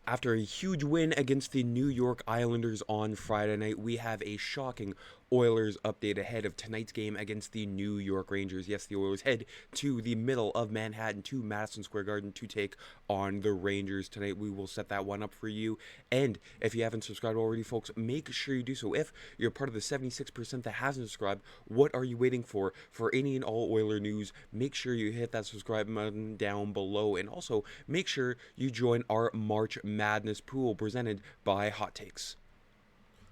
After a huge win against the New York Islanders on Friday night, we have a shocking Oilers update ahead of tonight's game against the New York Rangers. Yes, the Oilers head to the middle of Manhattan to Madison Square Garden to take on the Rangers tonight. We will set that one up for you. And if you haven't subscribed already, folks, make sure you do so. If you're part of the 76% that hasn't subscribed, what are you waiting for? For any and all Oiler news, make sure you hit that subscribe button down below. And also, make sure you join our March Madness pool presented by Hot Takes.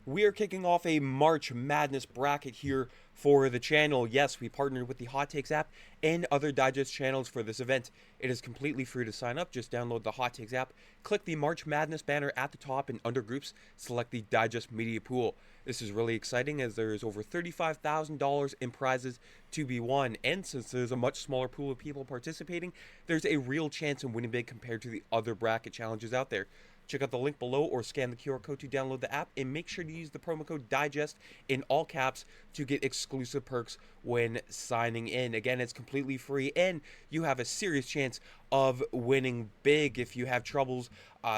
We are kicking off a March Madness bracket here for the channel. Yes, we partnered with the Hot Takes app and other digest channels for this event. It is completely free to sign up. Just download the Hot Takes app, click the March Madness banner at the top, and under groups, select the Digest Media Pool. This is really exciting as there is over $35,000 in prizes to be won, and since there's a much smaller pool of people participating, there's a real chance of winning big compared to the other bracket challenges out there. Check out the link below or scan the QR code to download the app, and make sure to use the promo code DIGEST in all caps to get exclusive perks when signing in. Again, it's completely free and you have a serious chance of winning big. If you have troubles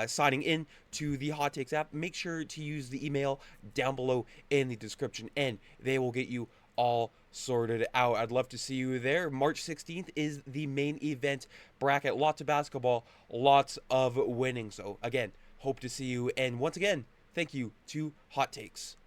signing in to the Hot Takes app, make sure to use the email down below in the description and they will get you all sorted out. I'd love to see you there. March 16th is the main event bracket. Lots of basketball, lots of winning. So again, hope to see you. And once again, thank you to Hot Takes.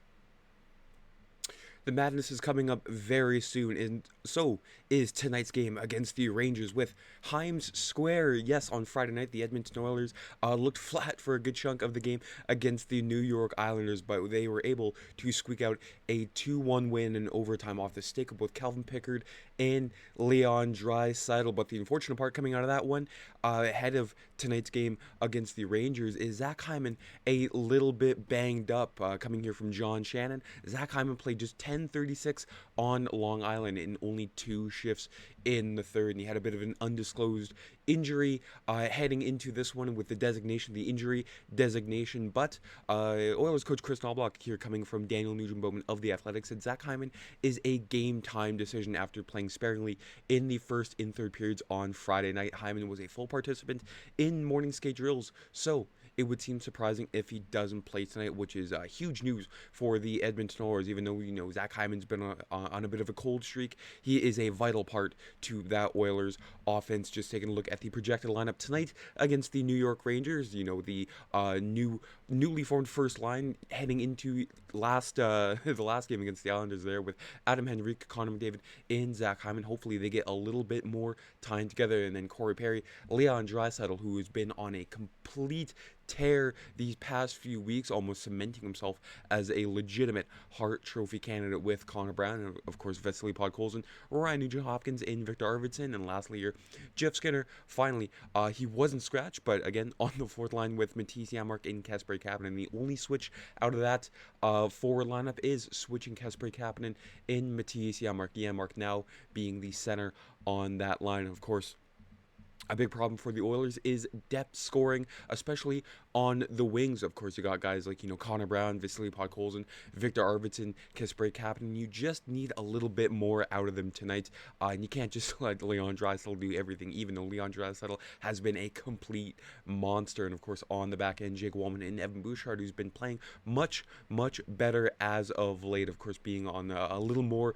The madness is coming up very soon, and so is tonight's game against the Rangers with Hymes Square. Yes, on Friday night, the Edmonton Oilers looked flat for a good chunk of the game against the New York Islanders, but they were able to squeak out a 2-1 win in overtime off the stick of both Calvin Pickard and Leon Draisaitl. But the unfortunate part coming out of that one, ahead of tonight's game against the Rangers, is Zach Hyman a little bit banged up. Coming here from John Shannon, Zach Hyman played just 10:36 on Long Island in only 2 shifts in the third, and he had a bit of an undisclosed injury heading into this one with the injury designation. But Oilers coach Kris Knoblauch here, coming from Daniel Nugent-Hopkins of the Athletic, said Zach Hyman is a game time decision after playing sparingly in the first and third periods on Friday night. Hyman was a full participant in morning skate drills, so it would seem surprising if he doesn't play tonight, which is huge news for the Edmonton Oilers. Even though Zach Hyman's been on a bit of a cold streak, he is a vital part to that Oilers offense. Just taking a look at the projected lineup tonight against the New York Rangers, the newly formed first line heading into the last game against the Islanders there, with Adam Henrique, Connor McDavid, and Zach Hyman. Hopefully they get a little bit more time together. And then Corey Perry, Leon Draisaitl, who has been on a complete tear these past few weeks, almost cementing himself as a legitimate Hart Trophy candidate with Connor Brown, and of course Vasily Podkolzin, Ryan Nugent-Hopkins, and Victor Arvidsson. And lastly here, Jeff Skinner. Finally, he wasn't scratched, but again on the fourth line with Matisse Janmark and Kasperi Kapanen. The only switch out of that forward lineup is switching Kasperi Kapanen in Matisse Janmark. Janmark now being the center on that line. Of course, a big problem for the Oilers is depth scoring, especially on the wings. Of course, you got guys like, Connor Brown, Vasily Podkolzin, Victor Arvidsson, Kasperi Kapanen. You just need a little bit more out of them tonight. And you can't just let Leon Draisaitl do everything, even though Leon Draisaitl has been a complete monster. And of course, on the back end, Jake Wallman and Evan Bouchard, who's been playing much, much better as of late. Of course, being on a little more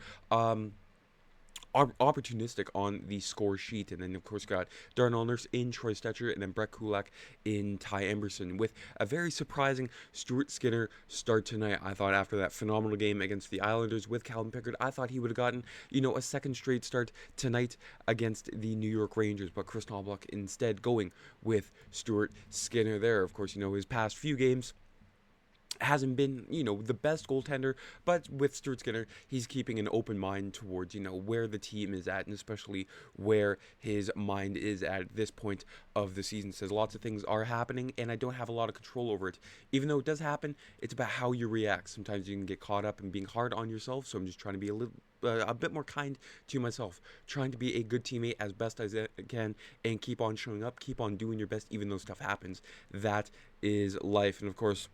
opportunistic on the score sheet. And then of course got Darnell Nurse in Troy Stetcher, and then Brett Kulak in Ty Emberson, with a very surprising Stuart Skinner start tonight. I thought after that phenomenal game against the Islanders with Calvin Pickard, I thought he would have gotten a second straight start tonight against the New York Rangers, but Kris Knoblauch instead going with Stuart Skinner there. Of course, his past few games hasn't been, the best goaltender, but with Stuart Skinner, he's keeping an open mind towards, where the team is at, and especially where his mind is at this point of the season. Says lots of things are happening, and I don't have a lot of control over it. Even though it does happen, it's about how you react. Sometimes you can get caught up in being hard on yourself, so I'm just trying to be a bit more kind to myself, trying to be a good teammate as best as I can, and keep on showing up, keep on doing your best, even though stuff happens. That is life. And of course,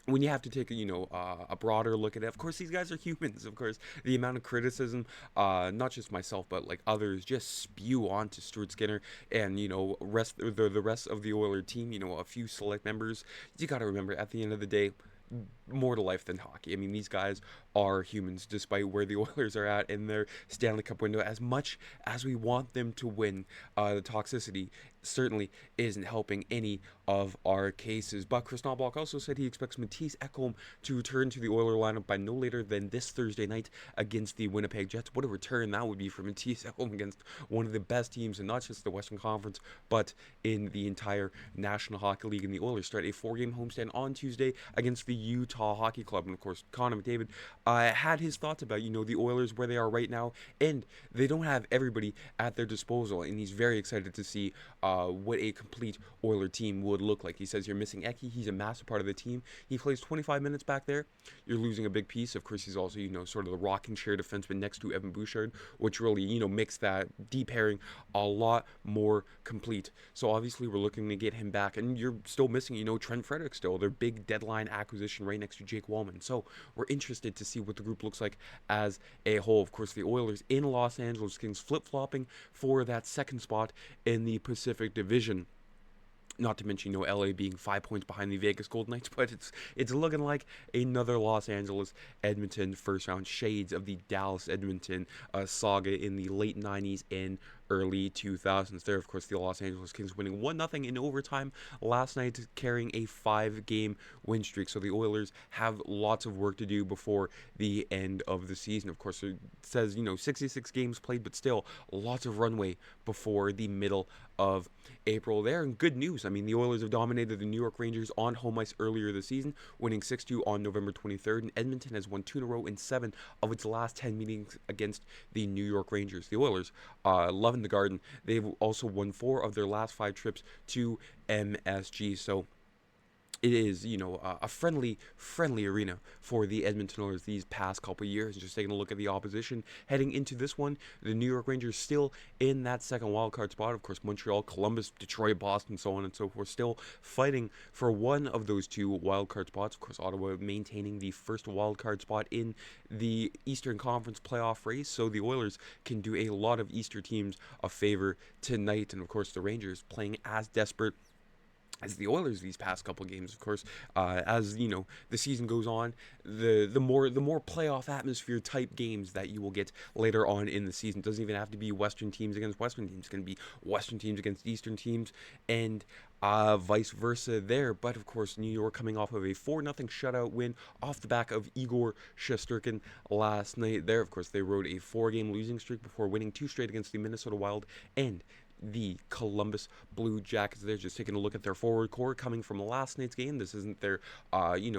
when you have to take a broader look at it, of course these guys are humans. Of course, the amount of criticism, not just myself but like others, just spew onto Stuart Skinner and the rest of the Oiler team. A few select members. You got to remember, at the end of the day, more to life than hockey. I mean, these guys are humans, despite where the Oilers are at in their Stanley Cup window. As much as we want them to win, the toxicity certainly isn't helping any of our cases. But Kris Knoblauch also said he expects Mattias Ekholm to return to the Oiler lineup by no later than this Thursday night against the Winnipeg Jets. What a return that would be for Mattias Ekholm against one of the best teams in not just the Western Conference, but in the entire National Hockey League. And the Oilers start a 4-game homestand on Tuesday against the Utah Hockey Club. And of course, Connor McDavid had his thoughts about, the Oilers, where they are right now, and they don't have everybody at their disposal, and he's very excited to see what a complete Oiler team would look like. He says, you're missing Eki. He's a massive part of the team. He plays 25 minutes back there. You're losing a big piece. Of course, he's also, sort of the rocking chair defenseman next to Evan Bouchard, which really, makes that deep pairing a lot more complete. So obviously we're looking to get him back, and you're still missing, Trent Frederick still, their big deadline acquisition right next to Jake Wallman. So we're interested to see what the group looks like as a whole. Of course, the Oilers in Los Angeles Kings flip-flopping for that second spot in the Pacific Division. Not to mention, LA being 5 points behind the Vegas Golden Knights, but it's looking like another Los Angeles Edmonton first round, shades of the Dallas Edmonton saga in the late 90s and early 2000s. There, of course, the Los Angeles Kings winning 1-0 in overtime last night, carrying a 5-game win streak. So the Oilers have lots of work to do before the end of the season. Of course, it says 66 games played, but still lots of runway before the middle of April there. And good news, I mean, the Oilers have dominated the New York Rangers on home ice earlier this season, winning 6-2 on November 23rd, and Edmonton has won 2 in a row in 7 of its last 10 meetings against the New York Rangers. The Oilers loving the Garden. They've also won 4 of their last 5 trips to MSG. So it is, a friendly arena for the Edmonton Oilers these past couple of years. Just taking a look at the opposition heading into this one, the New York Rangers still in that second wildcard spot. Of course, Montreal, Columbus, Detroit, Boston, so on and so forth, still fighting for one of those 2 wildcard spots. Of course, Ottawa maintaining the first wildcard spot in the Eastern Conference playoff race, so the Oilers can do a lot of Eastern teams a favor tonight. And of course, the Rangers playing as desperate as the Oilers these past couple games. Of course, as the season goes on, the more playoff atmosphere type games that you will get later on in the season. It doesn't even have to be Western teams against Western teams. It's going to be Western teams against Eastern teams, and vice versa there. But of course, New York coming off of a 4-0 shutout win off the back of Igor Shesterkin last night. There, of course, they rode a 4-game losing streak before winning 2 straight against the Minnesota Wild and the Columbus Blue Jackets. They're just taking a look at their forward core coming from last night's game. This isn't their,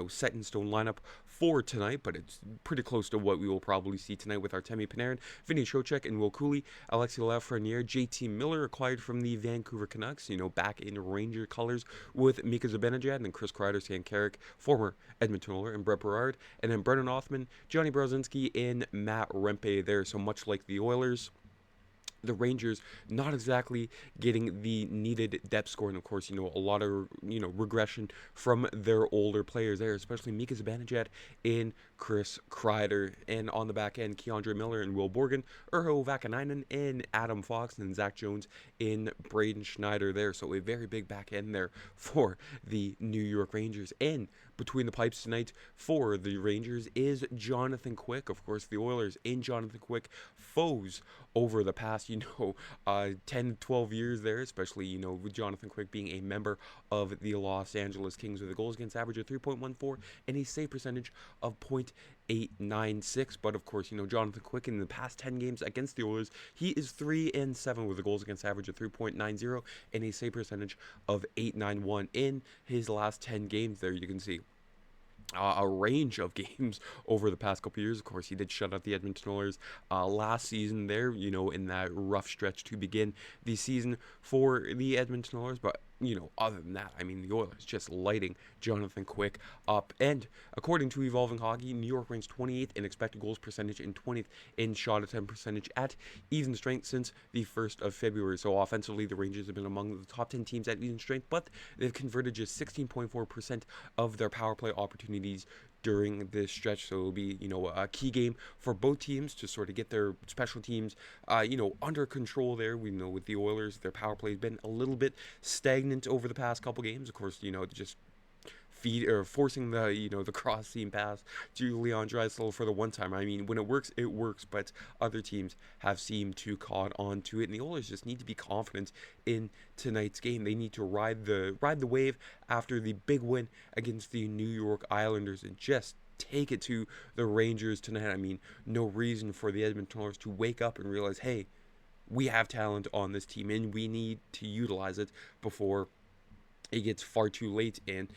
set in stone lineup for tonight, but it's pretty close to what we will probably see tonight with Artemi Panarin, Vinny Trocheck, and Will Cooley, Alexis Lafreniere, JT Miller acquired from the Vancouver Canucks, back in Ranger colors with Mika Zibanejad and Chris Kreider, Stan Carrick, former Edmonton Oiler, and Brett Berard, and then Brendan Othman, Johnny Brodzinski, and Matt Rempe there. So much like the Oilers, the Rangers not exactly getting the needed depth score, and of course, a lot of regression from their older players there, especially Mika Zibanejad and Chris Kreider, and on the back end, Keandre Miller and Will Borgen, Urho Vakanainen and Adam Fox, and Zach Jones in Braden Schneider there. So a very big back end there for the New York Rangers. And between the pipes tonight for the Rangers is Jonathan Quick. Of course, the Oilers in Jonathan Quick, foes over the past 10 12 years there, especially with Jonathan Quick being a member of the Los Angeles Kings with a goals against average of 3.14 and a save percentage of .896. But of course, Jonathan Quick in the past 10 games against the Oilers, he is 3-7 with a goals against average of 3.90 and a save percentage of .891 in his last 10 games there. You can see a range of games over the past couple years. Of course, he did shut out the Edmonton Oilers last season there, in that rough stretch to begin the season for the Edmonton Oilers. But other than that, I mean, the Oilers just lighting Jonathan Quick up. And according to Evolving Hockey, New York ranks 28th in expected goals percentage and 20th in shot attempt percentage at even strength since the 1st of February. So offensively, the Rangers have been among the top 10 teams at even strength, but they've converted just 16.4% of their power play opportunities during this stretch. So it'll be, a key game for both teams to sort of get their special teams, under control there. We know with the Oilers, their power play has been a little bit stagnant over the past couple games. Of course, just forcing the cross seam pass to Leon Draisaitl for the one time. I mean, when it works, but other teams have seemed to caught on to it, and the Oilers just need to be confident in tonight's game. They need to ride the wave after the big win against the New York Islanders and just take it to the Rangers tonight. I mean, no reason for the Edmonton Oilers to wake up and realize, hey, we have talent on this team and we need to utilize it before it gets far too late and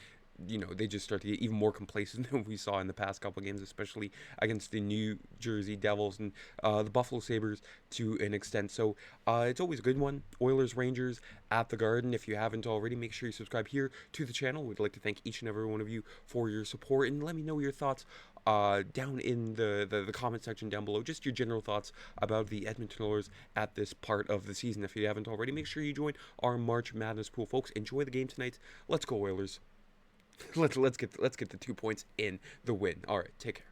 they just start to get even more complacent than we saw in the past couple of games, especially against the New Jersey Devils and the Buffalo Sabres to an extent. So it's always a good one. Oilers Rangers at the Garden. If you haven't already, make sure you subscribe here to the channel. We'd like to thank each and every one of you for your support, and let me know your thoughts down in the comment section down below. Just your general thoughts about the Edmonton Oilers at this part of the season. If you haven't already, make sure you join our March Madness pool, folks. Enjoy the game tonight. Let's go Oilers. Let's get the 2 points in the win. All right, take care.